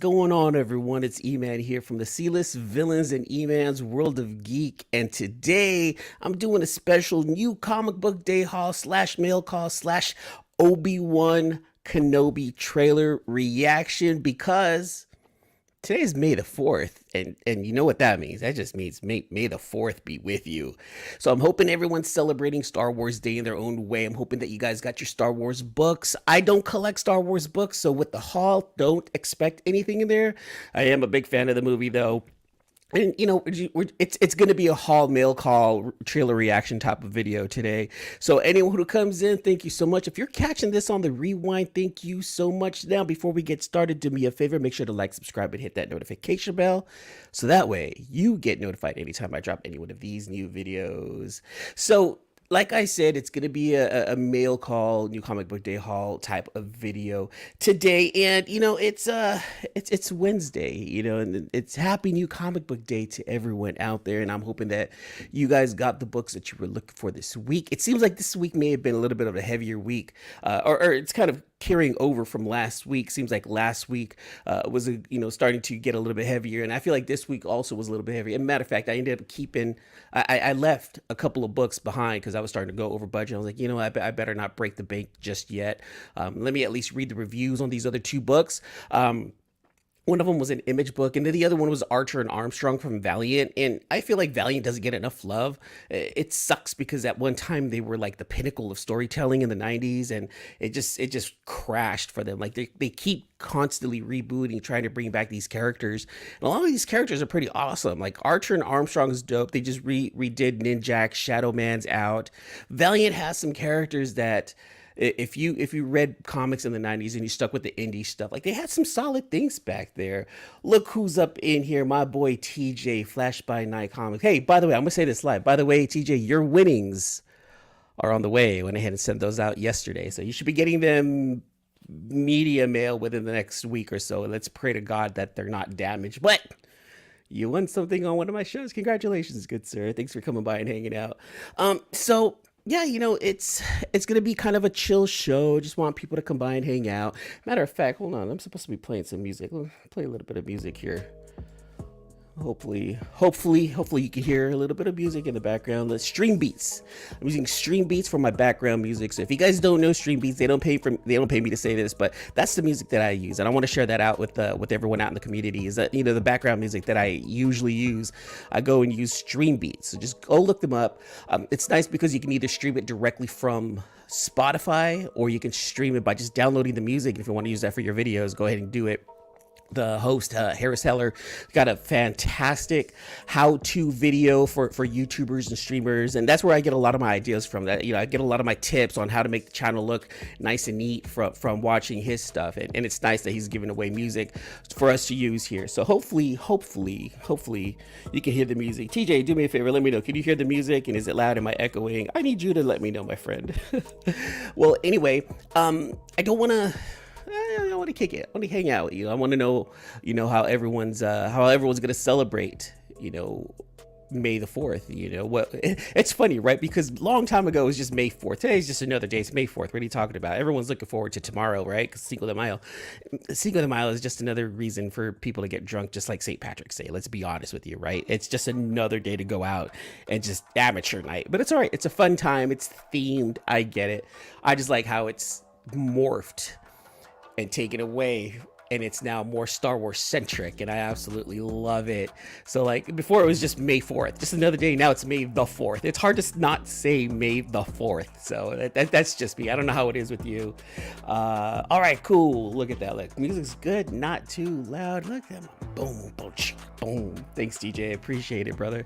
going on, everyone? It's Eman here from the C-List Villains and Eman's World of Geek, and today I'm doing a special new comic book day haul slash mail call slash Obi-Wan Kenobi trailer reaction because today's May the 4th, and you know what that means. That just means May the 4th be with you. So I'm hoping everyone's celebrating Star Wars Day in their own way. I'm hoping that you guys got your Star Wars books. I don't collect Star Wars books, so with the haul, don't expect anything in there. I am a big fan of the movie, though. And you know, it's going to be a haul mail call trailer reaction type of video today. So anyone who comes in, thank you so much. If you're catching this on the rewind, thank you so much. Now, before we get started, do me a favor, make sure to like, subscribe, and hit that notification bell, so that way you get notified anytime I drop any one of these new videos. So like I said, it's going to be a mail call, new comic book day haul type of video today. And, you know, it's Wednesday, you know, and it's happy new comic book day to everyone out there. And I'm hoping that you guys got the books that you were looking for this week. It seems like this week may have been a little bit of a heavier week, or it's kind of carrying over from last week. Seems like last week was starting to get a little bit heavier, and I feel like this week also was a little bit heavier. As a matter of fact, I ended up keeping I left a couple of books behind because I was starting to go over budget. I was like, you know, I better not break the bank just yet. Let me at least read the reviews on these other two books. One of them was an Image book, and then the other one was Archer and Armstrong from Valiant. And I feel like Valiant doesn't get enough love. It sucks because at one time they were like the pinnacle of storytelling in the 90s, and it just crashed for them. Like they keep constantly rebooting, trying to bring back these characters. And a lot of these characters are pretty awesome. Like Archer and Armstrong is dope. They just redid Ninjak, Shadow Man's out. Valiant has some characters that, if you read comics in the 90s and you stuck with the indie stuff, like they had some solid things back there. Look who's up in here, my boy TJ, Flash by Night Comics. Hey, by the way, I'm gonna say this live. By the way, TJ, your winnings are on the way. I went ahead and sent those out yesterday, so you should be getting them media mail within the next week or so. Let's pray to God that they're not damaged. But you won something on one of my shows. Congratulations, good sir. Thanks for coming by and hanging out. So yeah, you know, it's gonna be kind of a chill show. Just want people to come by and hang out. Matter of fact, hold on, I'm supposed to be playing some music. I'll play a little bit of music here. Hopefully you can hear a little bit of music in the background. Let's Stream Beats. I'm using Stream Beats for my background music. So if you guys don't know Stream Beats, they don't pay me to say this, but that's the music that I use, and I want to share that out with everyone out in the community. Is that, you know, the background music that I usually use, I go and use Stream Beats. So just go look them up. It's nice because you can either stream it directly from Spotify, or you can stream it by just downloading the music. If you want to use that for your videos, go ahead and do it. The host, Harris Heller, got a fantastic how-to video for YouTubers and streamers, and that's where I get a lot of my ideas from. That, you know, I get a lot of my tips on how to make the channel look nice and neat from watching his stuff, and it's nice that he's giving away music for us to use here. So hopefully you can hear the music. TJ, do me a favor, let me know. Can you hear the music, and is it loud? Am I echoing? I need you to let me know, my friend. Well, anyway, I don't want to kick it. I want to hang out. You know, I want to know, you know, how everyone's gonna celebrate, you know, May the 4th. You know what? It's funny, right? Because a long time ago it was just May 4th. Today's just another day. It's May 4th. What are you talking about? Everyone's looking forward to tomorrow, right? Because Cinco de Mayo. Cinco de Mayo is just another reason for people to get drunk, just like St. Patrick's Day. Let's be honest with you, right? It's just another day to go out and just amateur night. But it's all right. It's a fun time. It's themed. I get it. I just like how it's morphed and taken away, and it's now more Star Wars centric, and I absolutely love it. So like before it was just May 4th, just another day. Now it's May the 4th. It's hard to not say May the 4th. So that's just me. I don't know how it is with you. All right, cool. Look at that. Look, music's good, not too loud. Look at that. Boom, boom, boom. Thanks, DJ. Appreciate it, brother.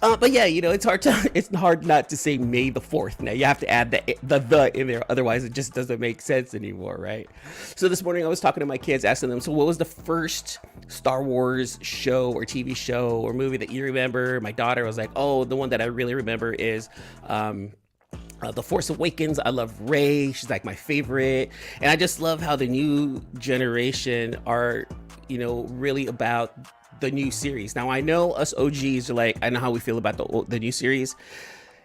But yeah, you know, it's hard not to say May the 4th. Now you have to add the in there, otherwise it just doesn't make sense anymore, right? So this morning I was talking to my kids, asking them, so what was the first Star Wars show or TV show or movie that you remember? My daughter was like, oh, the one that I really remember is The Force Awakens. I love Rey. She's like my favorite. And I just love how the new generation are, you know, really about the new series. Now I know us OGs are like, I know how we feel about the new series.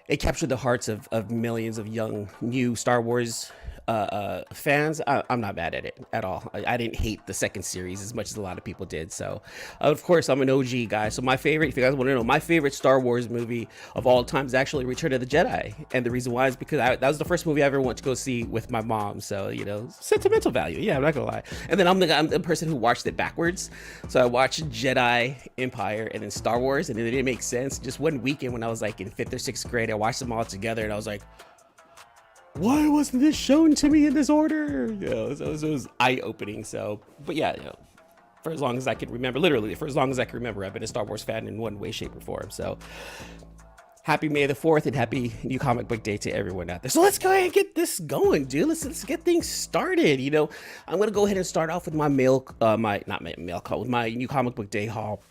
It captured the hearts of millions of young new Star Wars fans, I'm not mad at it at all. I didn't hate the second series as much as a lot of people did. So, of course, I'm an OG guy. So my favorite, if you guys want to know, my favorite Star Wars movie of all time is actually Return of the Jedi. And the reason why is because that was the first movie I ever went to go see with my mom. So, you know, sentimental value. Yeah, I'm not gonna lie. And then I'm the person who watched it backwards. So I watched Jedi, Empire, and then Star Wars, and it didn't make sense. Just one weekend when I was like in 5th or 6th grade, I watched them all together, and I was like, why wasn't this shown to me in this order? You know, so it was eye-opening. So, but yeah, you know, for as long as I can remember, literally for as long as I can remember, I've been a Star Wars fan in one way, shape, or form. So happy May the 4th and happy New Comic Book Day to everyone out there. So let's go ahead and get this going, dude. Let's get things started. You know, I'm gonna go ahead and start off with my mail call with my New Comic Book Day haul.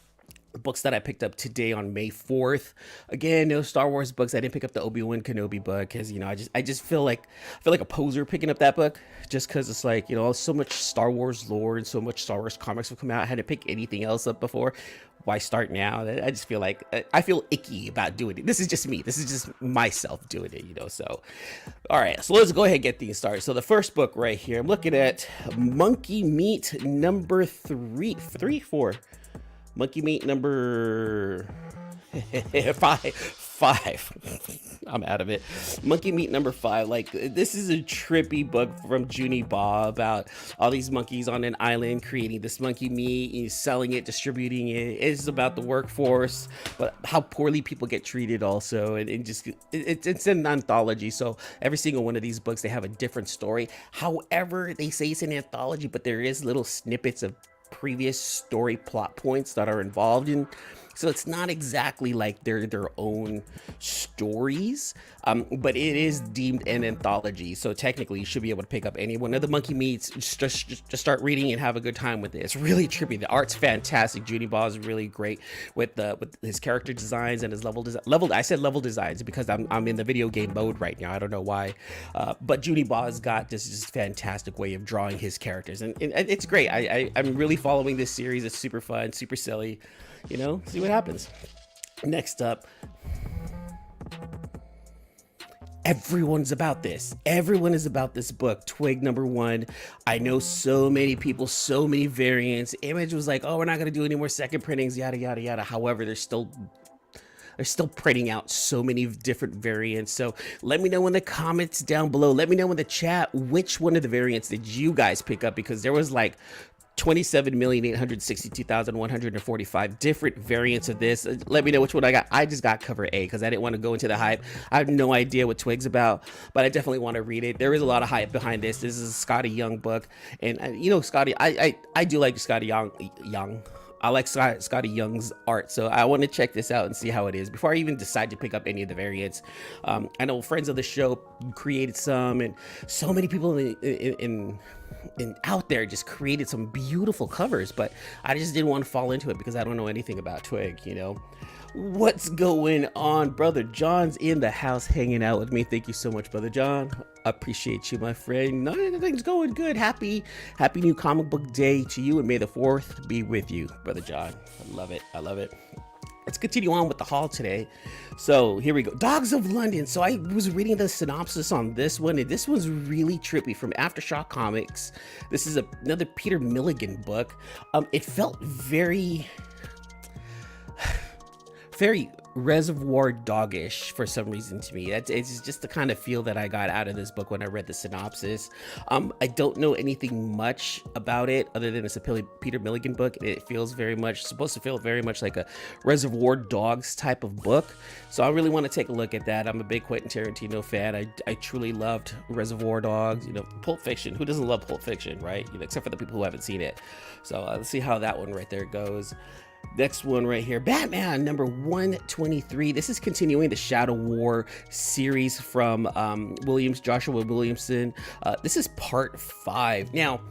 The books that I picked up today on May 4th. Again, no Star Wars books. I didn't pick up the Obi-Wan Kenobi book because, you know, I just feel like a poser picking up that book just because it's like, you know, so much Star Wars lore and so much Star Wars comics have come out. I hadn't picked anything else up before. Why start now? I just feel like I feel icky about doing it. This is just me. This is just myself doing it, you know. So, all right. So let's go ahead and get these started. So the first book right here, I'm looking at Monkey Meat number 4. Monkey Meat number 5. I'm out of it. Monkey Meat number 5. Like, this is a trippy book from Junie Ba about all these monkeys on an island creating this monkey meat and selling it, distributing it. It's about the workforce, but how poorly people get treated also. And just it's an anthology. So every single one of these books, they have a different story. However, they say it's an anthology, but there is little snippets of previous story plot points that are involved in, so it's not exactly like they're their own stories, but it is deemed an anthology, so technically you should be able to pick up any one of the Monkey Meats, just start reading and have a good time with it. It's really trippy. The art's fantastic. Junie Ba is really great with his character designs and his level designs because I'm in the video game mode right now. I don't know why, but Junie Ba has got this just fantastic way of drawing his characters, and it's great. I'm really following this series. It's super fun, super silly. You know, see what happens. Next up, everyone's about this. Everyone is about this book, Twig number 1. I know so many people, so many variants. Image was like, oh, we're not going to do any more second printings, yada, yada, yada. However, they're still printing out so many different variants. So let me know in the comments down below. Let me know in the chat which one of the variants did you guys pick up, because there was like 27,862,145 different variants of this. Let me know which one I got. I just got cover A because I didn't want to go into the hype. I have no idea what Twig's about, but I definitely want to read it. There is a lot of hype behind this. This is a Scotty Young book, and you know, Scotty, I do like Scotty Young. I like Scotty Young's art, so I want to check this out and see how it is before I even decide to pick up any of the variants. I know friends of the show created some, and so many people in out there just created some beautiful covers, but I just didn't want to fall into it because I don't know anything about Twig, you know. What's going on? Brother John's in the house hanging out with me. Thank you so much, Brother John. Appreciate you, my friend. Everything's going good. Happy New Comic Book Day to you, and May the 4th be with you, Brother John. I love it. Let's continue on with the haul today. So here we go. Dogs of London. So I was reading the synopsis on this one, and this one's really trippy, from Aftershock Comics. This is another Peter Milligan book. It felt very Reservoir Doggish for some reason to me. It's just the kind of feel that I got out of this book when I read the synopsis. I don't know anything much about it other than it's a Peter Milligan book. It feels supposed to feel very much like a Reservoir Dogs type of book. So I really want to take a look at that. I'm a big Quentin Tarantino fan. I truly loved Reservoir Dogs. You know, Pulp Fiction. Who doesn't love Pulp Fiction, right? You know, except for the people who haven't seen it. So let's see how that one right there goes. Next one right here, Batman number 123. This is continuing the Shadow War series from Joshua Williamson. This is part 5. Now,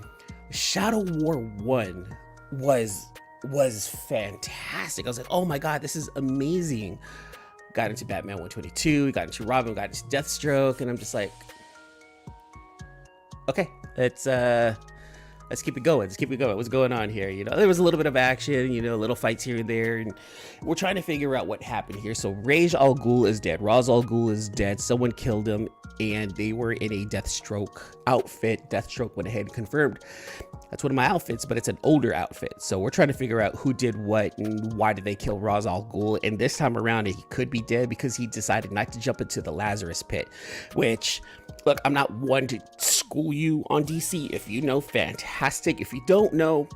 Shadow War 1 was fantastic. I was like, oh my god, this is amazing. Got into Batman 122, got into Robin, got into Deathstroke, and I'm just like, okay, let's keep it going. Let's keep it going. What's going on here? You know, there was a little bit of action, you know, little fights here and there, and we're trying to figure out what happened here. So Ra's al Ghul is dead. Ra's al Ghul is dead. Someone killed him, and they were in a Deathstroke outfit. Deathstroke went ahead and confirmed, that's one of my outfits, but it's an older outfit. So we're trying to figure out who did what and why did they kill Ra's al Ghul. And this time around, he could be dead because he decided not to jump into the Lazarus pit, which, look, I'm not one to school you on DC. If you know, fantastic. If you don't know,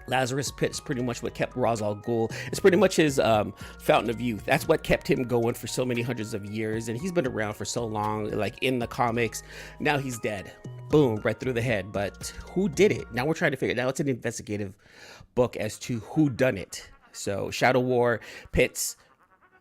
Lazarus Pit is pretty much what kept Ra's al Ghul. It's pretty much his fountain of youth. That's what kept him going for so many hundreds of years. And he's been around for so long, like in the comics. Now he's dead. Boom, right through the head. But who did it? Now we're trying to figure it out. It's an investigative book as to who done it. So Shadow War pits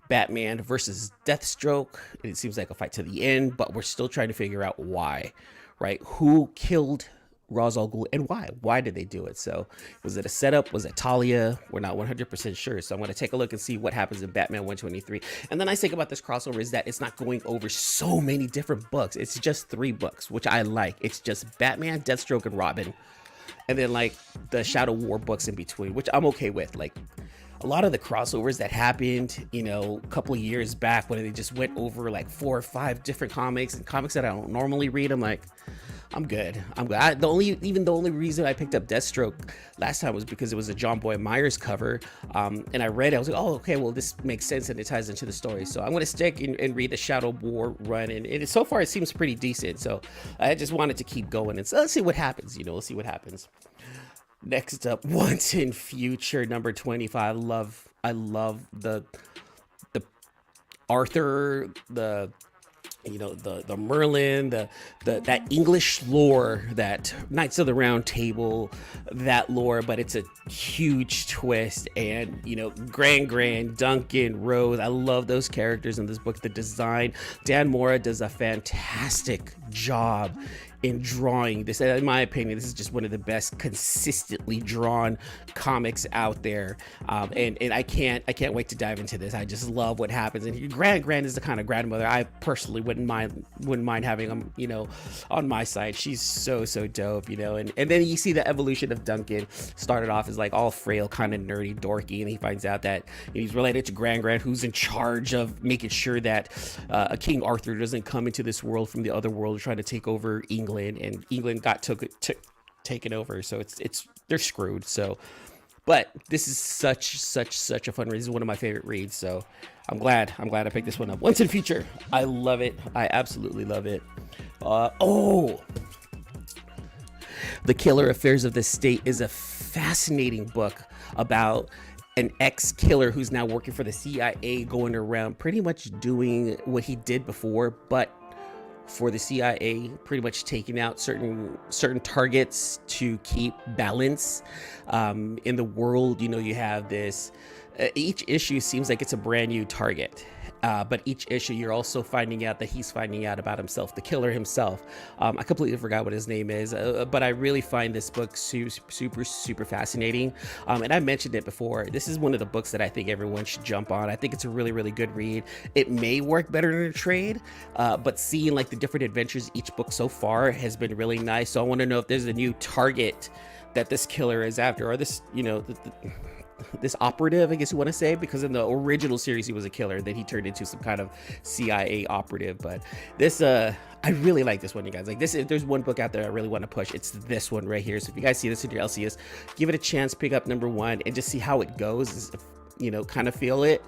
Batman versus Deathstroke. It seems like a fight to the end, but we're still trying to figure out why, right? Who killed Ra's al Ghul and why? Why did they do it? So was it a setup? Was it Talia? We're not 100% sure. So I'm going to take a look and see what happens in Batman 123. And the nice thing about this crossover is that it's not going over so many different books. It's just 3 books, which I like. It's just Batman, Deathstroke, and Robin. And then like the Shadow War books in between, which I'm okay with. Like a lot of the crossovers that happened, you know, a couple of years back when they just went over like 4 or 5 different comics and comics that I don't normally read, I'm like, I'm good. The only reason I picked up Deathstroke last time was because it was a John Boy Myers cover, and I read it. I was like, oh, okay, well, this makes sense and it ties into the story. So I'm going to stick and read the Shadow War run, and so far it seems pretty decent. So I just wanted to keep going, and so let's see what happens. You know, let's see what happens. Next up, Once in Future number 25. I love the Arthur, the Merlin, that English lore, that Knights of the Round Table, that lore, but it's a huge twist. And you know, Gran, Duncan, Rose, I love those characters in this book. The design, Dan Mora does a fantastic job in drawing this. In my opinion, this is just one of the best consistently drawn comics out there, and I can't wait to dive into this. I just love what happens. And Gran is the kind of grandmother I personally wouldn't mind having, you know, on my side. She's so dope, you know. And then you see the evolution of Duncan. Started off as like all frail, kind of nerdy, dorky, and he finds out that he's related to Gran, who's in charge of making sure that King Arthur doesn't come into this world from the other world trying to take over England. And England got taken over, so they're screwed. So, but this is such a fun read. This is one of my favorite reads, so I'm glad I picked this one up. Once in Future, I love it. I absolutely love it. The Killer Affairs of the State is a fascinating book about an ex-killer who's now working for the CIA, going around pretty much doing what he did before, but for the CIA, pretty much taking out certain targets to keep balance in the world. You know, you have this, each issue seems like it's a brand new target, but each issue you're also finding out that he's finding out about himself, the killer himself. I completely forgot what his name is, but I really find this book super fascinating. And I mentioned it before, this is one of the books that I think everyone should jump on. I think it's a really good read. It may work better in a trade, but seeing like the different adventures each book so far has been really nice. So I want to know if there's a new target that this killer is after, or this, you know, this operative, I guess you want to say, because in the original series he was a killer, then he turned into some kind of CIA operative. But this I really like this one, you guys. Like this, if there's one book out there I really want to push, it's this one right here. So if you guys see this in your LCS, give it a chance, pick up number 1 and just see how it goes, you know, kind of feel it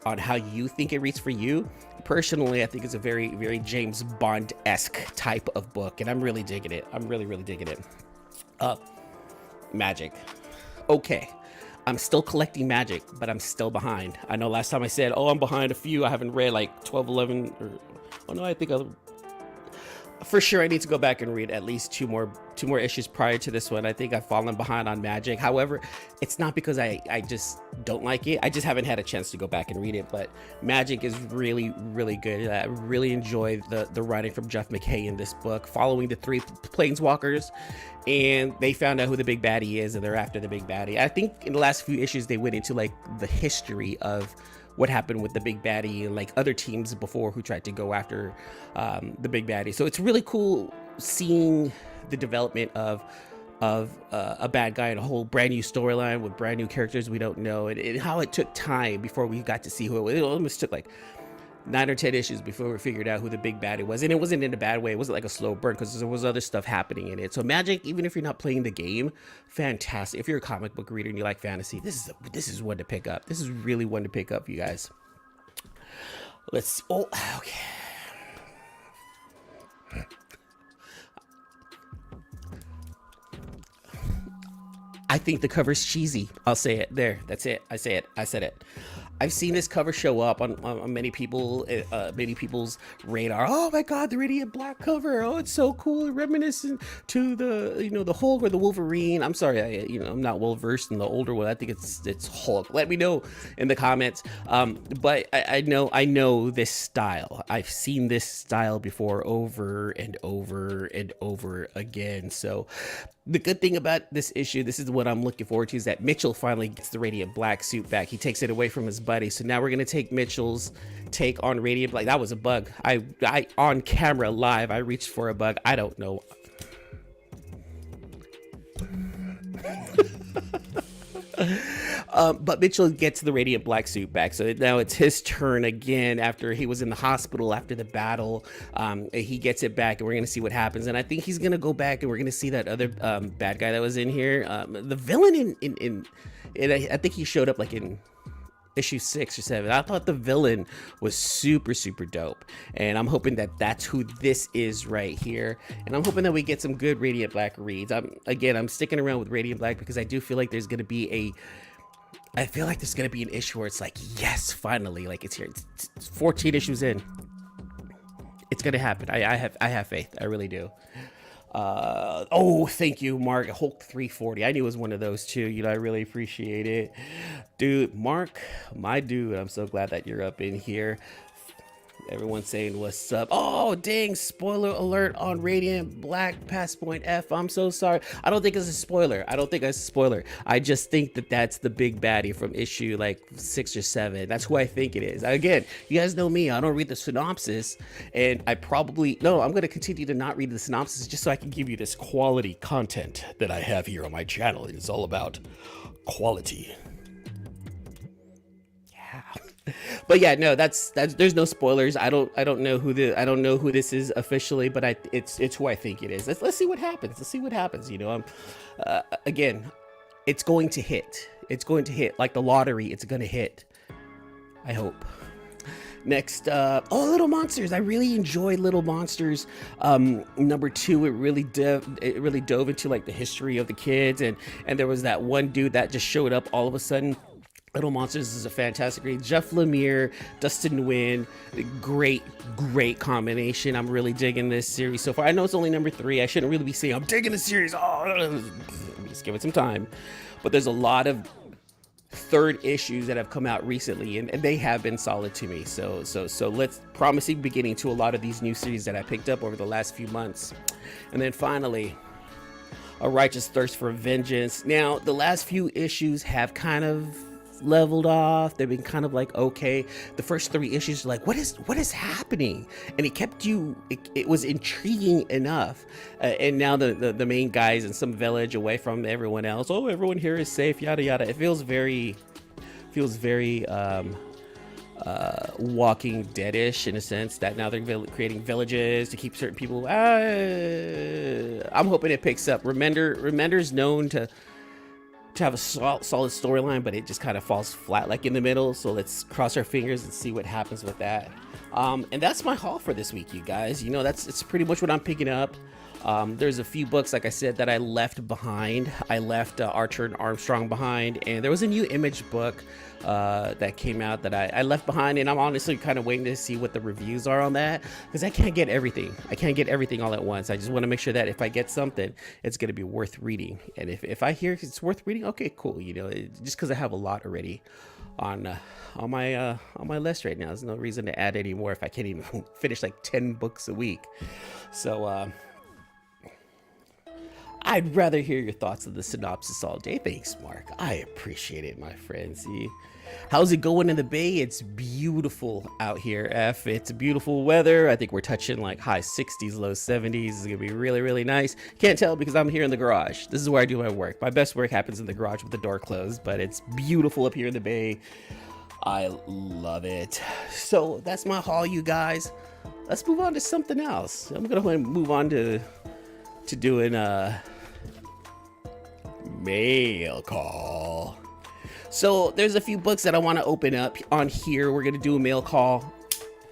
on how you think it reads for you. Personally, I think it's a very James Bond-esque type of book, and I'm really digging it. I'm really digging it. Magic. Okay, I'm still collecting Magic, but I'm still behind. I know last time I said, oh, I'm behind a few. I haven't read like 12, 11, or, oh no, I think for sure I need to go back and read at least two more issues prior to this one. I think I've fallen behind on Magic. However, it's not because I just don't like it. I just haven't had a chance to go back and read it. But Magic is really good. I really enjoy the writing from Jeff McKay in this book, following the 3 planeswalkers, and they found out who the big baddie is, and they're after the big baddie. I think in the last few issues they went into like the history of what happened with the big baddie and like other teams before who tried to go after the big baddie. So it's really cool seeing the development of a bad guy and a whole brand new storyline with brand new characters we don't know, and how it took time before we got to see who it was. It almost took like 9 or 10 issues before we figured out who the big baddie was, and it wasn't in a bad way. It wasn't like a slow burn because there was other stuff happening in it. So Magic, even if you're not playing the game, fantastic. If you're a comic book reader and you like fantasy, this is one to pick up. This is really one to pick up, you guys. Let's see. Oh, okay. I think the cover's cheesy. I'll say it. There. That's it. I say it. I said it. I've seen this cover show up on many people's radar. Oh my God, the Radiant Black cover. Oh, it's so cool, reminiscent to the the Hulk or the Wolverine. I'm sorry, I'm not well versed in the older one. I think it's Hulk. Let me know in the comments. But I know this style. I've seen this style before over and over and over again. So the good thing about this issue, this is what I'm looking forward to, is that Mitchell finally gets the Radiant Black suit back. He takes it away from his buddy. So now we're going to take Mitchell's take on Radiant Black. That was a bug. I on camera live, I reached for a bug. I don't know. But Mitchell gets the Radiant Black suit back, so now it's his turn again after he was in the hospital after the battle. He gets it back, and we're gonna see what happens. And I think he's gonna go back, and we're gonna see that other bad guy that was in here, the villain in I think he showed up like in issue 6 or 7. I thought the villain was super dope, and I'm hoping that that's who this is right here. And I'm hoping that we get some good Radiant Black reads. I'm sticking around with Radiant Black because I do feel like there's gonna be an issue where it's like, yes, finally, like it's here. It's 14 issues in. It's gonna happen. I have faith. I really do. Oh, thank you, Mark. Hulk 340. I knew it was one of those too. I really appreciate it, dude. Mark, my dude. I'm so glad that you're up in here. Everyone's saying what's up. Oh, dang, spoiler alert on Radiant Black Past Point F. I'm so sorry. I don't think it's a spoiler. I just think that that's the big baddie from issue like 6 or 7. That's who I think it is. Again, you guys know me. I don't read the synopsis, and I'm going to continue to not read the synopsis just so I can give you this quality content that I have here on my channel. It's all about quality. But yeah, no, that's there's no spoilers. I don't know who this is officially, but it's who I think it is. Let's see what happens. Again, it's going to hit. It's going to hit like the lottery. It's going to hit. I hope. Next, Little Monsters. I really enjoy Little Monsters. Number 2, it really dove into like the history of the kids, and there was that one dude that just showed up all of a sudden. Little Monsters is a fantastic read. Jeff Lemire, Dustin Nguyen, great combination. I'm really digging this series so far. I know it's only number 3. I shouldn't really be saying I'm digging the series. Just give it some time. But there's a lot of third issues that have come out recently, and they have been solid to me. So let's promising beginning to a lot of these new series that I picked up over the last few months. And then finally, A Righteous Thirst for Vengeance. Now, the last few issues have kind of leveled off. They've been kind of like, okay, the first 3 issues are like, what is happening? And it kept you, it was intriguing enough. And now the main guys in some village away from everyone else. Oh, everyone here is safe, yada yada. It feels very Walking Dead-ish in a sense, that now they're creating villages to keep certain people. I'm hoping it picks up. Remender's known to have a solid storyline, but it just kind of falls flat like in the middle. So let's cross our fingers and see what happens with that. And that's my haul for this week, you guys. It's pretty much what I'm picking up. There's a few books, like I said, that I left behind. I left Archer and Armstrong behind, and there was a new Image book that came out that I left behind, and I'm honestly kind of waiting to see what the reviews are on that, because I can't get everything. I can't get everything all at once. I just want to make sure that if I get something, it's going to be worth reading. And if I hear it's worth reading, okay, cool. Just because I have a lot already on my list right now, there's no reason to add any more if I can't even finish like 10 books a week. So I'd rather hear your thoughts of the synopsis all day. Thanks, Mark. I appreciate it, my friend. See, How's it going in the Bay? It's beautiful out here, F. It's beautiful weather. I think we're touching like high 60s, low 70s. It's gonna be really, really nice. Can't tell because I'm here in the garage. This is where I do my work. My best work happens in the garage with the door closed, but it's beautiful up here in the Bay. I love it. So that's my haul, you guys. Let's move on to something else. I'm gonna go ahead and move on to doing mail call. So there's a few books that I want to open up on here. We're gonna do a mail call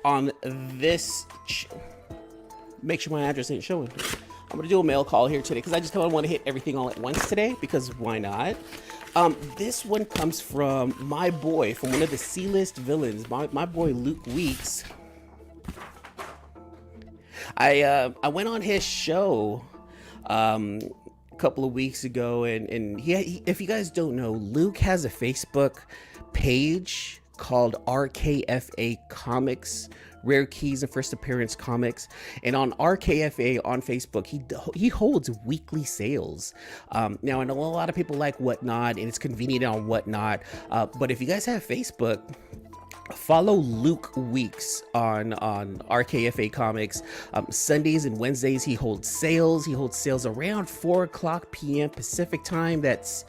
on this. Make sure my address ain't showing. I'm gonna do a mail call here today because I just kind of want to hit everything all at once today, because why not? This one comes from my boy, from one of the C-list villains, my boy Luke Weeks. I went on his show a couple of weeks ago, and he, if you guys don't know, Luke has a Facebook page called RKFA Comics, Rare Keys and First Appearance Comics, and on RKFA on Facebook he holds weekly sales. Now I know a lot of people like Whatnot, and it's convenient on Whatnot, but if you guys have Facebook, follow Luke Weeks on RKFA Comics. Sundays and Wednesdays he holds sales. He holds sales around 4:00 p.m. Pacific time. That's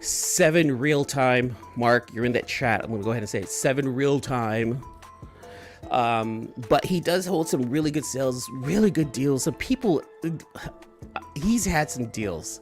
7 real time. Mark, you're in that chat. I'm gonna go ahead and say it's 7 real time. But he does hold some really good sales, really good deals. Some people, he's had some deals,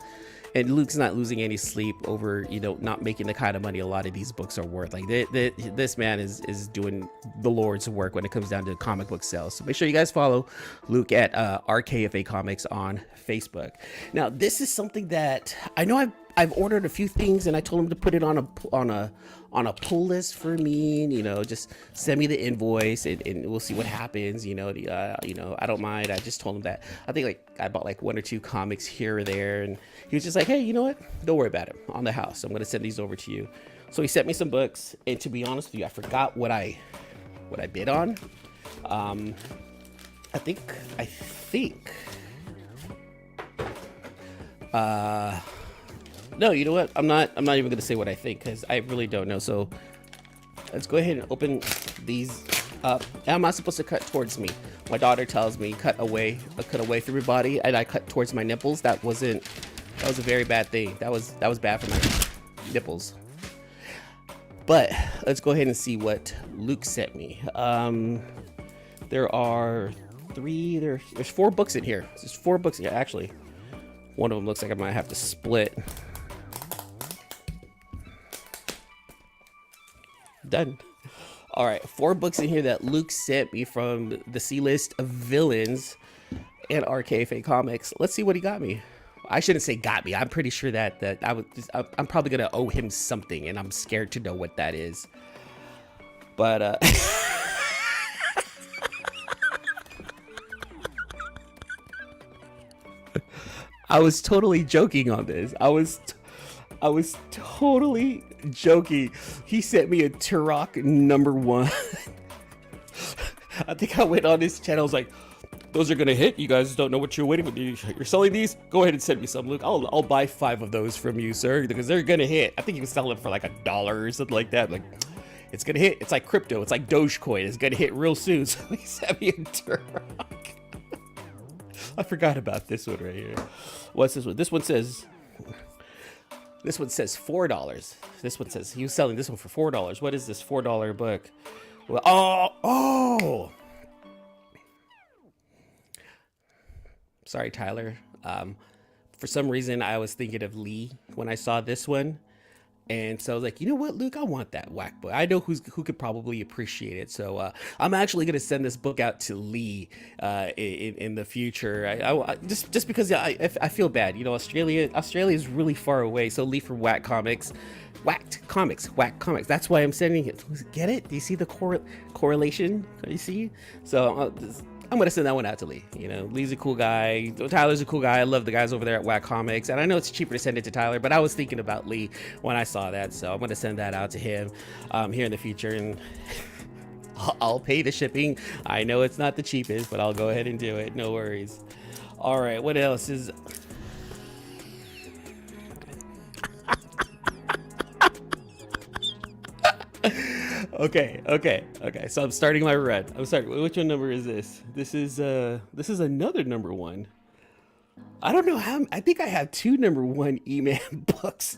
and Luke's not losing any sleep over, you know, not making the kind of money a lot of these books are worth. Like this man is doing the Lord's work when it comes down to comic book sales. So make sure you guys follow Luke at RKFA Comics on Facebook. Now, this is something that I know I've ordered a few things, and I told him to put it on a pull list for me, and, you know, just send me the invoice, and we'll see what happens. You know, I don't mind. I just told him that I think like I bought like 1 or 2 comics here or there, and he was just like, hey, you know what? Don't worry about it. On the house, I'm gonna send these over to you. So he sent me some books, and to be honest with you, I forgot what I bid on. I think. No, you know what? I'm not even gonna say what I think, because I really don't know. So let's go ahead and open these up. And I'm not supposed to cut towards me. My daughter tells me cut away from your body, and I cut towards my nipples. That was a very bad thing. That was bad for my nipples. But let's go ahead and see what Luke sent me. There's 4 books in here. There's 4 books in here, actually. One of them looks like I might have to split. Done. All right, 4 books in here that Luke sent me from the C-list of villains and RKFA Comics. Let's see what he got me. I shouldn't say got me. I'm pretty sure that I'm probably gonna owe him something, and I'm scared to know what that is. But I was totally joking on this. I was totally joking. He sent me a Turok #1. I think I went on his channel. I was like, those are gonna hit. You guys don't know what you're waiting for. You're selling these? Go ahead and send me some, Luke. I'll buy 5 of those from you, sir, because they're gonna hit. I think you can sell them for like $1 or something like that. Like, it's gonna hit. It's like crypto. It's like Dogecoin. It's gonna hit real soon. So he sent me a Turok. I forgot about this one right here. What's this one? This one says $4. This one says he was selling this one for $4. What is this $4 book? Well, oh. Sorry, Tyler. For some reason, I was thinking of Lee when I saw this one. And so I was like, you know what, Luke, I want that whack book. I know who could probably appreciate it. So I'm actually going to send this book out to Lee in the future. I just because I feel bad. You know, Australia is really far away. So Lee from Whack Comics. That's why I'm sending it. Get it? Do you see the correlation? You see? So I'm gonna send that one out to Lee. You know, Lee's a cool guy. Tyler's a cool guy. I love the guys over there at Whack Comics, and I know it's cheaper to send it to Tyler, but I was thinking about Lee when I saw that, so I'm gonna send that out to him here in the future, and I'll pay the shipping. I know it's not the cheapest, but I'll go ahead and do it. No worries. All right, what else is? Okay. So I'm starting my run. I'm starting. Which one number is this? This is another number one. I don't know how. I think I have two number one E-Man books.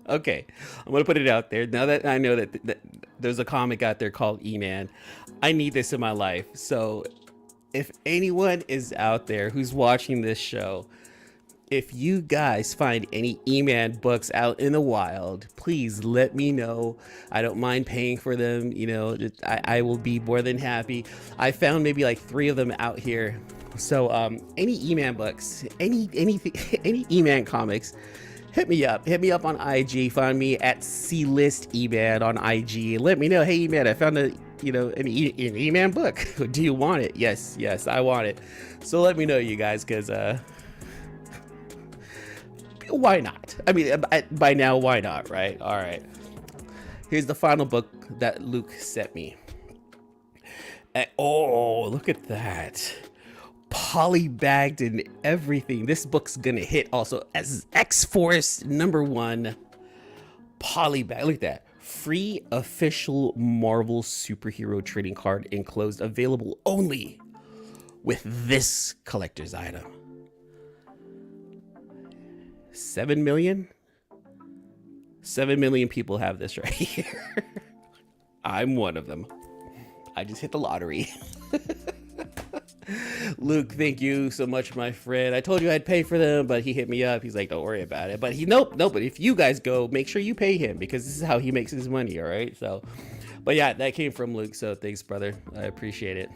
Okay, I'm gonna put it out there. Now that I know that there's a comic out there called E-Man, I need this in my life. So if anyone is out there who's watching this show, if you guys find any E-Man books out in the wild, please let me know. I don't mind paying for them. You know, I will be more than happy. I found maybe like 3 of them out here. So any E-Man books, anything, any E-Man comics, hit me up. Hit me up on IG. Find me at C-List E-Man on IG. Let me know, hey E-Man, I found an E-Man book. Do you want it? Yes, I want it. So let me know, you guys, because why not? I mean, by now, why not, right? All right. Here's the final book that Luke sent me. Oh, look at that. Polybagged and everything. This book's gonna hit also as X-Force #1. Polybag. Look at that. Free official Marvel superhero trading card enclosed, available only with this collector's item. 7 million? 7 million people have this right here. I'm one of them. I just hit the lottery. Luke, thank you so much, my friend. I told you I'd pay for them, but he hit me up. He's like, don't worry about it. But nope. But if you guys go, make sure you pay him, because this is how he makes his money, all right? So, but yeah, that came from Luke. So thanks, brother. I appreciate it.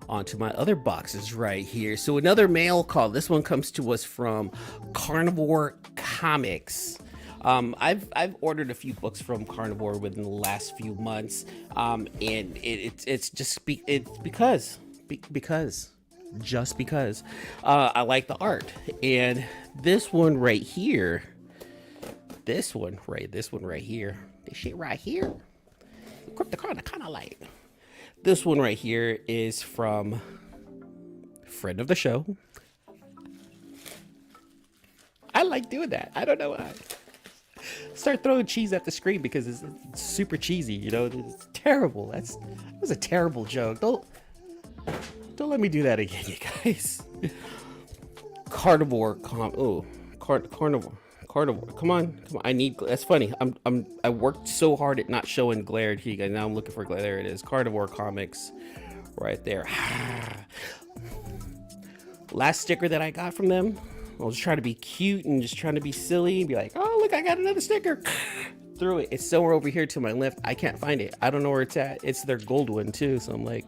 On to my other boxes right here. So another mail call. This one comes to us from Carnivore Comics. I've ordered a few books from Carnivore within the last few months, and it's just because I like the art. And this one right here, this shit right here, Crypticon, kind of like. This one right here is from friend of the show. I like doing that. I don't know why. Start throwing cheese at the screen because it's super cheesy, you know. It's terrible. That was a terrible joke. Don't let me do that again, you guys. Carnivore. Come on. I need. That's funny. I worked so hard at not showing glare here, you guys. Now I'm looking for glare. There it is. Carnivore Comics, right there. Last sticker that I got from them. I was trying to be cute and just trying to be silly and be like, oh look, I got another sticker. Threw it. It's somewhere over here to my left. I can't find it. I don't know where it's at. It's their gold one too. So I'm like,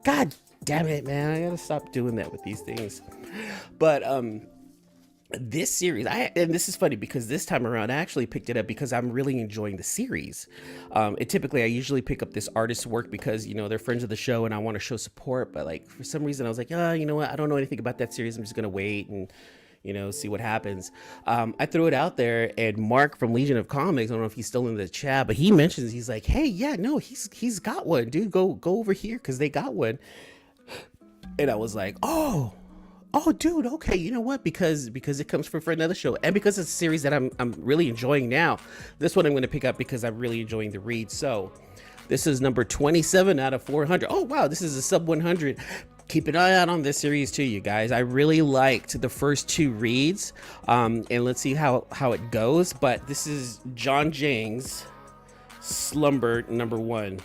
God damn it, man. I gotta stop doing that with these things. But this series, and this is funny because this time around I actually picked it up because I'm really enjoying the series. Typically I usually pick up this artist's work because, you know, they're friends of the show and I want to show support, but like for some reason I was like, you know what, I don't know anything about that series. I'm just gonna wait and, you know, see what happens. I threw it out there, and Mark from Legion of Comics, I don't know if he's still in the chat, but he mentions, he's like, hey, yeah, no, he's got one, dude. Go over here because they got one. And I was like, oh dude, okay, you know what, because it comes from for another show, and because it's a series that I'm really enjoying now, this one I'm going to pick up because I'm really enjoying the read. So this is number 27 out of 400. Oh wow, this is a sub 100. Keep an eye out on this series too, you guys. I really liked the first 2 reads, and let's see how it goes. But this is John Jang's Slumber #1.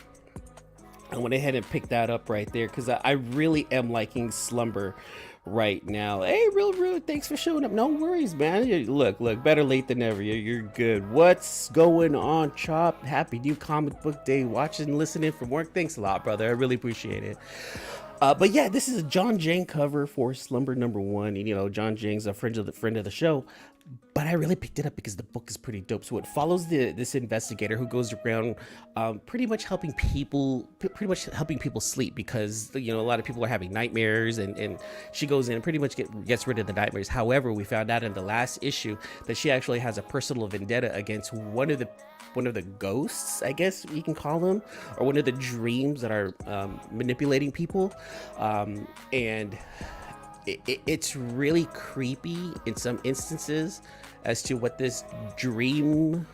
I went ahead and picked that up right there because I really am liking Slumber right now. Hey, Real Rude, thanks for showing up. No worries, man. Look, better late than never. You're good. What's going on, Chop? Happy new comic book day. Watching, listening from work. Thanks a lot, brother. I really appreciate it. But yeah, this is a John Jang cover for Slumber #1. And, you know, John Jang's a friend of the show. But I really picked it up because the book is pretty dope. So it follows this investigator who goes around pretty much helping people sleep because, you know, a lot of people are having nightmares, and she goes in and pretty much gets rid of the nightmares. However, we found out in the last issue that she actually has a personal vendetta against one of the ghosts, I guess you can call them, or one of the dreams that are manipulating people, and it's really creepy in some instances as to what this dream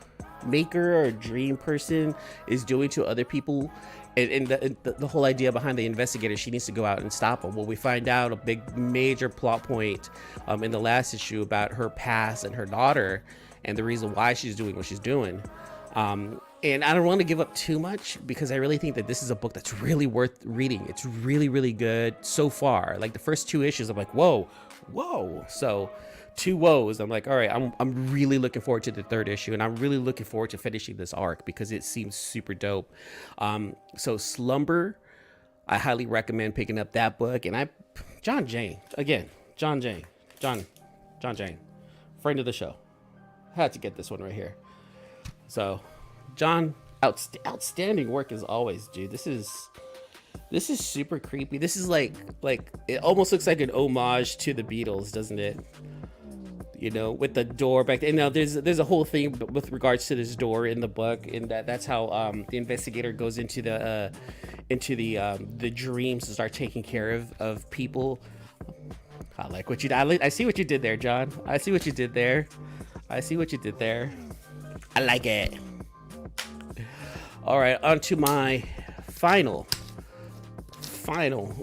maker or a dream person is doing to other people. And the whole idea behind the investigator, she needs to go out and stop them. Well, we find out a big major plot point in the last issue about her past and her daughter and the reason why she's doing what she's doing. And I don't want to give up too much because I really think that this is a book that's really worth reading. It's really, really good so far. Like the first 2 issues, I'm like, whoa. So 2 woes. I'm like, all right, I'm really looking forward to the 3rd issue, and I'm really looking forward to finishing this arc because it seems super dope. So Slumber, I highly recommend picking up that book. And John Jane, friend of the show. Had to get this one right here. So John, outstanding work as always, dude. This is super creepy. This is like it almost looks like an homage to the Beatles, doesn't it? You know, with the door back there. Now there's a whole thing with regards to this door in the book, and that's how the investigator goes into the dreams to start taking care of people. I like what you did. I see what you did there, John. I see what you did there. I like it. All right, on to my final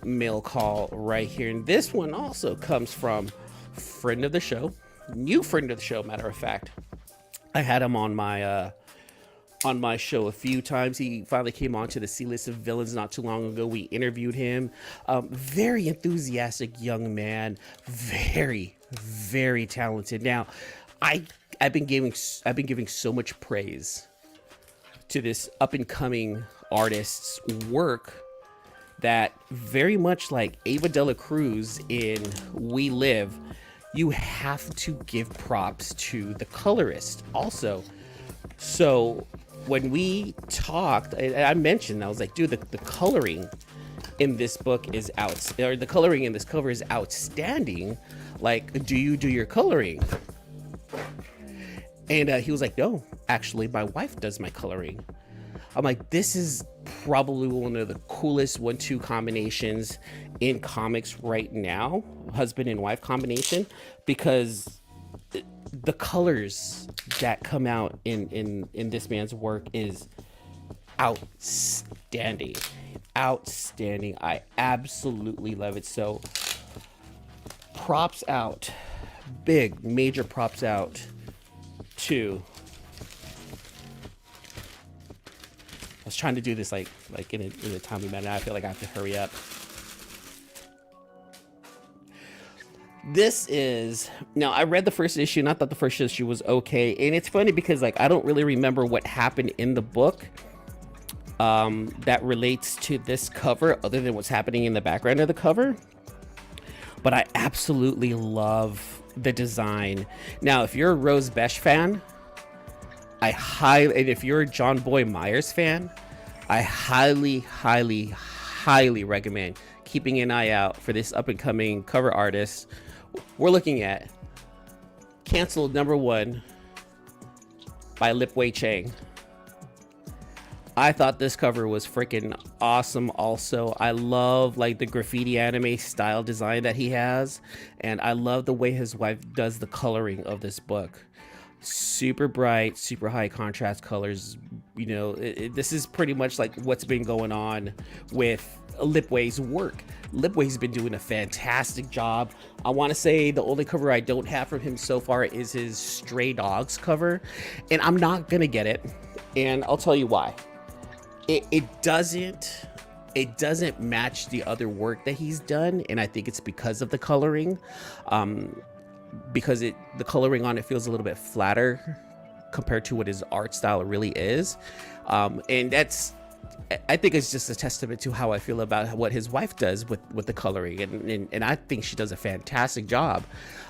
mail call right here, and this one also comes from friend of the show, new friend of the show. Matter of fact, I had him on my show a few times. He finally came on to the C-List of Villains not too long ago. We interviewed him. Very enthusiastic young man, very, very talented. Now, I've been giving so much praise to this up and coming artist's work that, very much like Ava Dela Cruz in We Live, you have to give props to the colorist also. So when we talked, I mentioned, I was like, dude, the coloring in this book is the coloring in this cover is outstanding. Like, do you do your coloring? And he was like, no, actually, my wife does my coloring. I'm like, this is probably one of the coolest 1-2 combinations in comics right now, husband and wife combination, because the colors that come out in this man's work is outstanding. I absolutely love it. So props out, big major props out to, I was trying to do this like in a timely manner. I feel like I have to hurry up. This is, now I read the first issue and I thought the first issue was okay. And it's funny because like I don't really remember what happened in the book that relates to this cover other than what's happening in the background of the cover. But I absolutely love the design. Now, if you're a Rose Besh fan, and if you're a John Boy Myers fan, I highly recommend keeping an eye out for this up and coming cover artist. We're looking at Canceled #1 by Lip Wei Chang. I thought this cover was freaking awesome. Also, I love like the graffiti anime style design that he has, and I love the way his wife does the coloring of this book. Super bright, super high contrast colors. You know, this is pretty much like what's been going on with Lip Wei's work. Lip Wei's been doing a fantastic job. I want to say the only cover I don't have from him so far is his Stray Dogs cover, and I'm not gonna get it, and I'll tell you why. It doesn't match the other work that he's done, and I think it's because of the coloring. Because the coloring on it feels a little bit flatter compared to what his art style really is, and I think it's just a testament to how I feel about what his wife does with the coloring, and I think she does a fantastic job.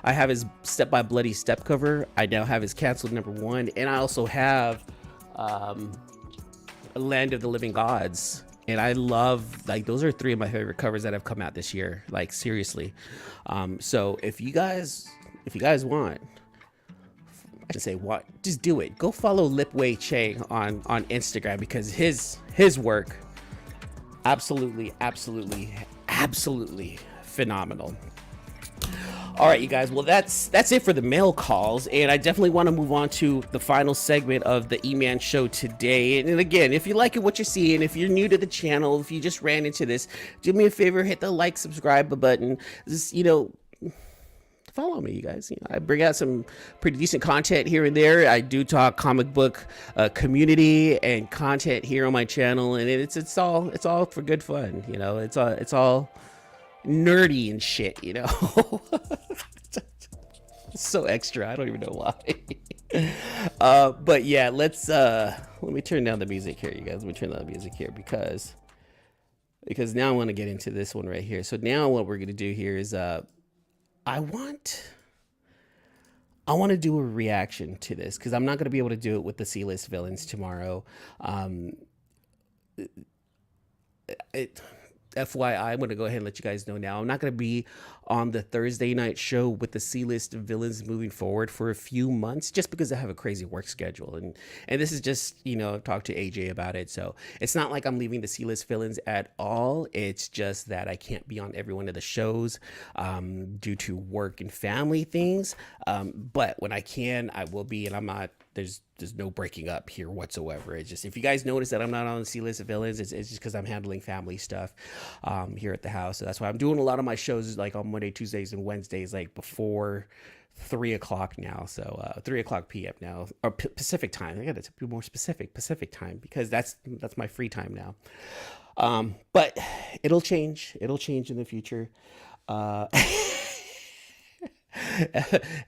I have his Step by Bloody Step cover. I now have his Canceled #1, and I also have Land of the Living Gods. And I love, like, those are 3 of my favorite covers that have come out this year, like, seriously. So if you guys want, I should say what, just do it. Go follow Lip Wei Chang on Instagram, because his work, absolutely phenomenal. All All right, you guys. Well, that's it for the mail calls, and I definitely want to move on to the final segment of the Eman show today. And again, if you like it, what you're seeing, if you're new to the channel, if you just ran into this, do me a favor, hit the like, subscribe button. Just, follow me, you guys. I bring out some pretty decent content here and there. I do talk comic book community and content here on my channel, and it's all for good fun. It's all nerdy and shit. So extra. I don't even know why. But yeah, let me turn down the music here, you guys. Let me turn down the music here because now I want to get into this one right here. So now what we're gonna do here is I want to do a reaction to this because I'm not going to be able to do it with the C-list villains tomorrow. FYI, I'm going to go ahead and let you guys know now. I'm not going to be on the Thursday night show with the C-list villains moving forward for a few months just because I have a crazy work schedule. And this is just, I've talked to AJ about it. So it's not like I'm leaving the C-list villains at all. It's just that I can't be on every one of the shows due to work and family things. But when I can, I will be, and I'm not, there's no breaking up here whatsoever. It's just, if you guys notice that I'm not on the C-list of villains, it's just because I'm handling family stuff here at the house. So that's why I'm doing a lot of my shows like on Monday, Tuesdays, and Wednesdays, like before 3 o'clock now. So 3 o'clock p.m. now, or Pacific time. I got to be more specific, Pacific time, because that's my free time now. But it'll change. It'll change in the future.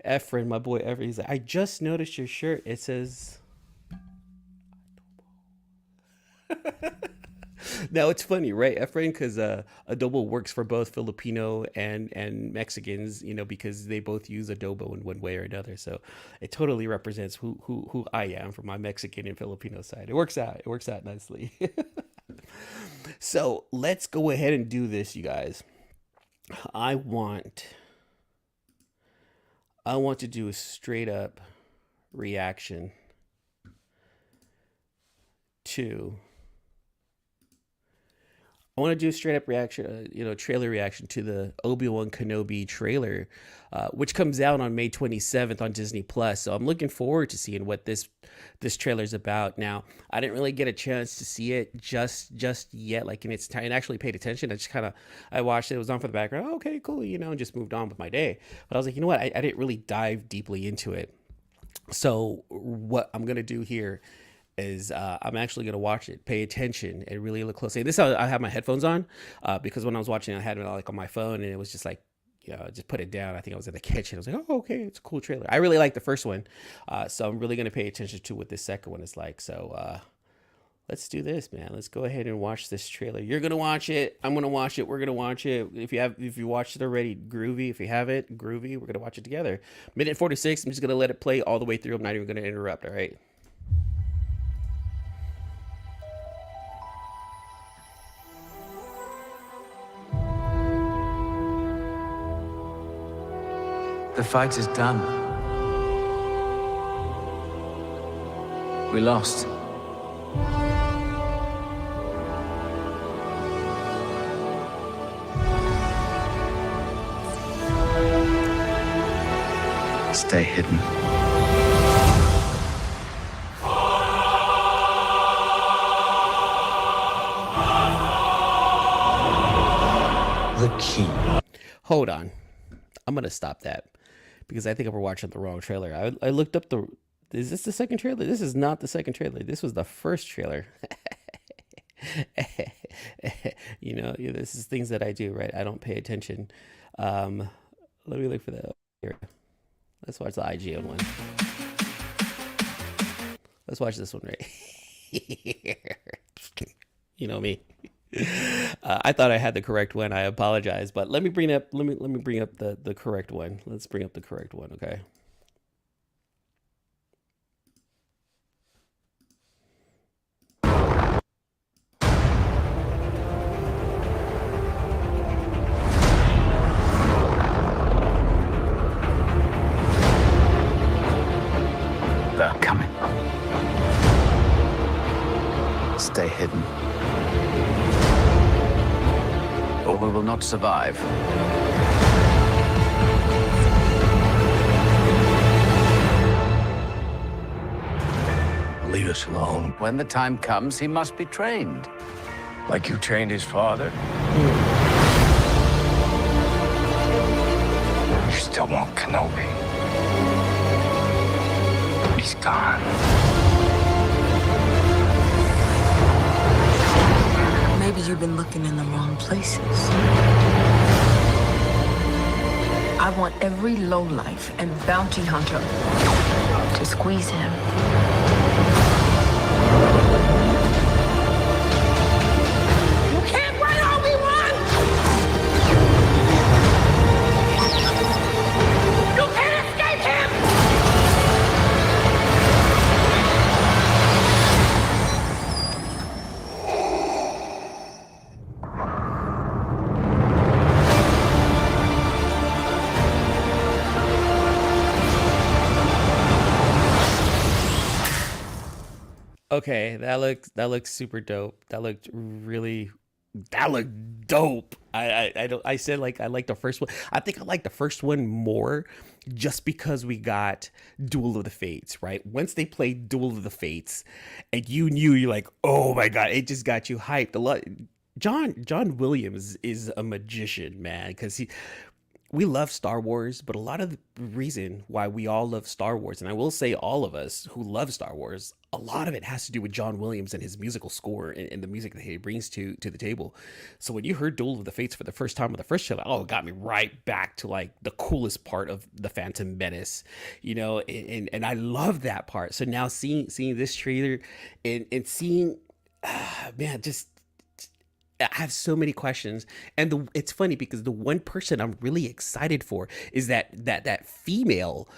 Efren, my boy Efren, he's like, I just noticed your shirt. It says now it's funny, right, Efren? Because adobo works for both Filipino and Mexicans, because they both use adobo in one way or another. So it totally represents who I am from my Mexican and Filipino side. It works out nicely. So let's go ahead and do this, you guys. I want to do a straight up reaction to. I want to do a straight up reaction, trailer reaction to the Obi-Wan Kenobi trailer, which comes out on May 27th on Disney Plus. So I'm looking forward to seeing what this trailer is about. Now, I didn't really get a chance to see it just yet, like in its time, and actually paid attention. I watched it. It was on for the background. Oh, okay, cool, and just moved on with my day. But I was like, you know what? I didn't really dive deeply into it. So what I'm gonna do here is I'm actually going to watch it, pay attention, and really look closely. This I have my headphones on because when I was watching, I had it like on my phone, and it was just like, I just put it down. I think I was in the kitchen. I was like, oh, okay, it's a cool trailer. I really like the first one, so I'm really going to pay attention to what this second one is like. So let's do this, man. Let's go ahead and watch this trailer. You're going to watch it. I'm going to watch it. We're going to watch it. If you watched it already, groovy. If you haven't, groovy. We're going to watch it together. Minute 46. I'm just going to let it play all the way through. I'm not even going to interrupt, all right? The fight is done. We lost. Stay hidden. The key. Hold on. I'm going to stop that because I think I'm watching the wrong trailer. I looked up is this the second trailer? This is not the second trailer. This was the first trailer. This is things that I do, right? I don't pay attention. Let me look for that here. Let's watch the IGN one. Let's watch this one right here. You know me. I thought I had the correct one. I apologize, but let me bring up the correct one. Let's bring up the correct one, okay? They're coming. Stay hidden, or we will not survive. leave us alone. When the time comes, he must be trained. Like you trained his father? You still want Kenobi. He's gone. Maybe you've been looking in the wrong places. I want every lowlife and bounty hunter to squeeze him. You can't run, Obi-Wan! You can't escape him! Okay, that looks super dope. That looked dope. I said like I like the first one. I think I like the first one more just because we got Duel of the Fates, right? Once they played Duel of the Fates and you're like, oh my god, it just got you hyped. A lot. John Williams is a magician, man, because we love Star Wars, but a lot of the reason why we all love Star Wars, and I will say all of us who love Star Wars, a lot of it has to do with John Williams and his musical score and the music that he brings to the table. So when you heard Duel of the Fates for the first time on the first trailer, oh, it got me right back to like the coolest part of the Phantom Menace, and I love that part. So now seeing this trailer and seeing, man, just I have so many questions, and it's funny because the one person I'm really excited for is that female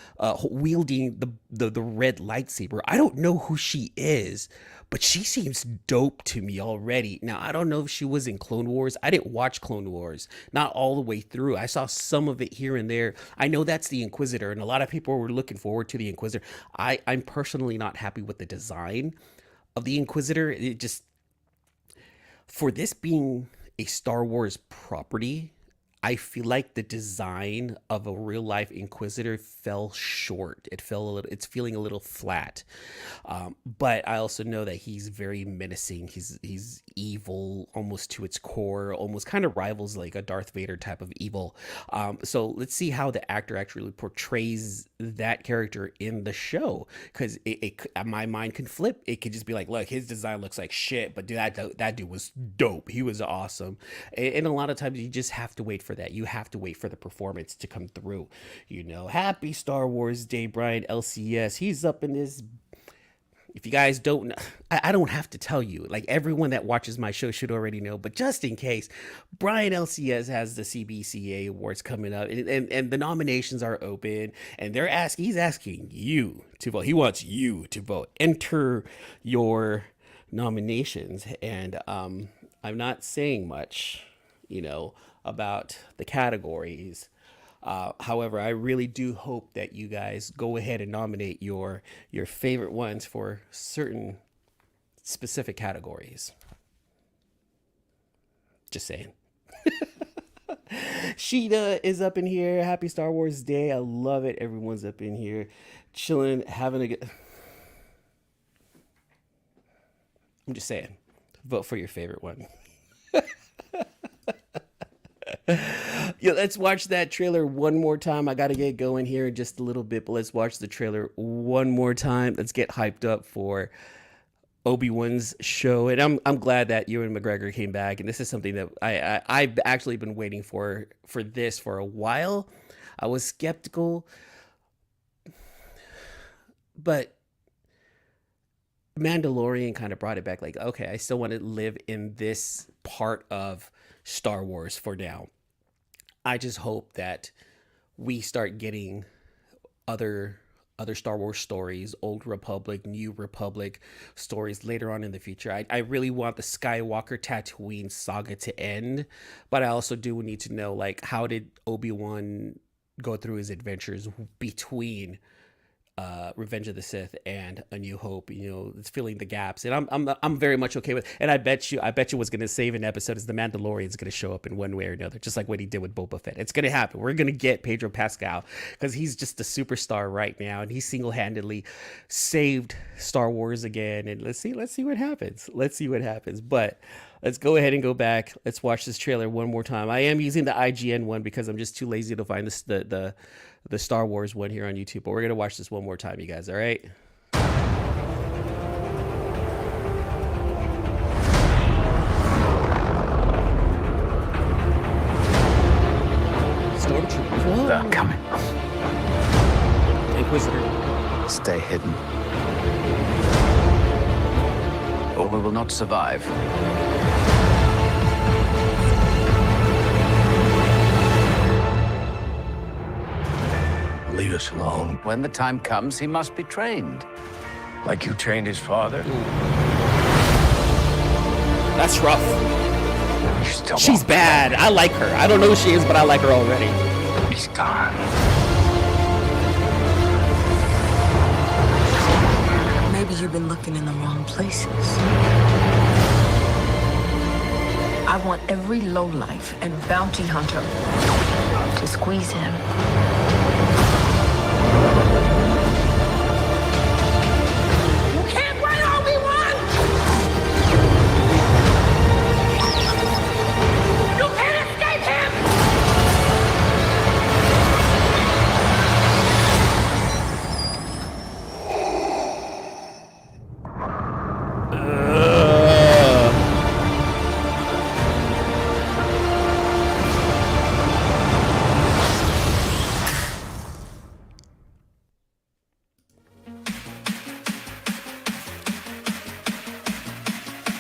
wielding the red lightsaber. I don't know who she is, but she seems dope to me already. Now I don't know if she was in Clone Wars. I didn't watch Clone Wars, not all the way through. I saw some of it here and there. I know that's the Inquisitor, and a lot of people were looking forward to the Inquisitor. I'm personally not happy with the design of the Inquisitor. It just, for this being a Star Wars property, I feel like the design of a real life Inquisitor fell short. It's feeling a little flat. But I also know that he's very menacing. He's evil almost to its core, almost kind of rivals like a Darth Vader type of evil. So let's see how the actor actually portrays that character in the show. Because my mind can flip. It could just be like, look, his design looks like shit, but dude, that dude was dope. He was awesome. And a lot of times you just have to wait for that. You have to wait for the performance to come through. Happy Star Wars Day, Brian LCS. He's up in this. If you guys don't know, I don't have to tell you. Like, everyone that watches my show should already know. But just in case, Brian LCS has the CBCA Awards coming up, and the nominations are open. And he's asking you to vote. He wants you to vote. Enter your nominations. And I'm not saying much, about the categories. However, I really do hope that you guys go ahead and nominate your favorite ones for certain specific categories. Just saying. Sheeta is up in here. Happy Star Wars Day. I love it. Everyone's up in here chilling, having a good... I'm just saying, vote for your favorite one. Yeah, let's watch that trailer one more time. I gotta get going here in just a little bit, but let's watch the trailer one more time. Let's get hyped up for Obi-Wan's show. And I'm glad that Ewan McGregor came back. And this is something that I've actually been waiting for this for a while. I was skeptical, but Mandalorian kind of brought it back. Like, okay, I still want to live in this part of Star Wars for now. I just hope that we start getting other Star Wars stories, Old Republic, New Republic stories later on in the future. I really want the Skywalker Tatooine saga to end, but I also do need to know, like, how did Obi-Wan go through his adventures between Revenge of the Sith and A New Hope. You know, it's filling the gaps, and I'm very much okay with. And I bet you what's going to save an episode is the Mandalorian's going to show up in one way or another, just like what he did with Boba Fett. It's going to happen. We're going to get Pedro Pascal because he's just a superstar right now, and he single-handedly saved Star Wars again. And let's see what happens. But let's go ahead and go back. Let's watch this trailer one more time. I am using the IGN one because I'm just too lazy to find the Star Wars one here on YouTube. But we're going to watch this one more time, you guys. All right? Stormtroopers. They're coming. Inquisitor. Stay hidden, or we will not survive. Leave us alone. When the time comes, he must be trained. Like you trained his father. That's rough. You still She's won't bad. I like her. I don't know who she is, but I like her already. He's gone. Maybe you've been looking in the wrong places. I want every lowlife and bounty hunter to squeeze him. You can't run, Obi-Wan! You can't escape him!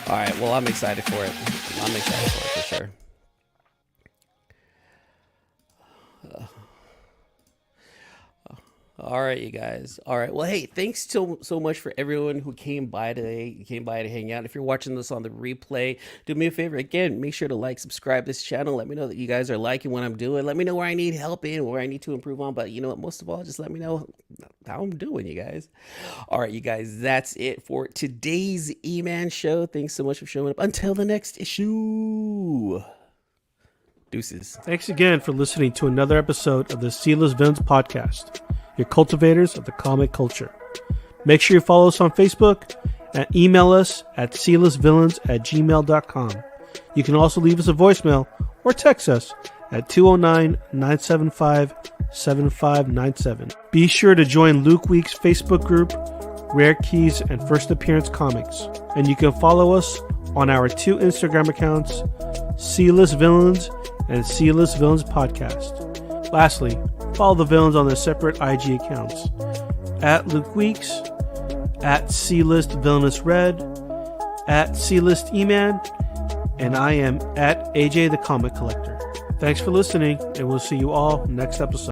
All right, well, I'm excited for it. For sure. All right, you guys. All right. Well, hey, thanks so much for everyone who came by today. You came by to hang out. If you're watching this on the replay, do me a favor. Again, make sure to like, subscribe this channel. Let me know that you guys are liking what I'm doing. Let me know where I need help in, where I need to improve on. But you know what? Most of all, just let me know how I'm doing, you guys. All right, you guys. That's it for today's Eman show. Thanks so much for showing up. Until the next issue. Deuces. Thanks again for listening to another episode of the Sealess Villains podcast, your cultivators of the comic culture. Make sure you follow us on Facebook and email us at sealessvillains@gmail.com. You can also leave us a voicemail or text us at 209-975-7597. Be sure to join Luke Week's Facebook group, Rare Keys and First Appearance Comics. And you can follow us on our two Instagram accounts, Sealess Villains and Sealess Villains Podcast. Lastly, follow the villains on their separate IG accounts, at Luke Weeks, at C-List Villainous Red, at C-List Eman, and I am at AJ the Comic Collector. Thanks for listening, and we'll see you all next episode.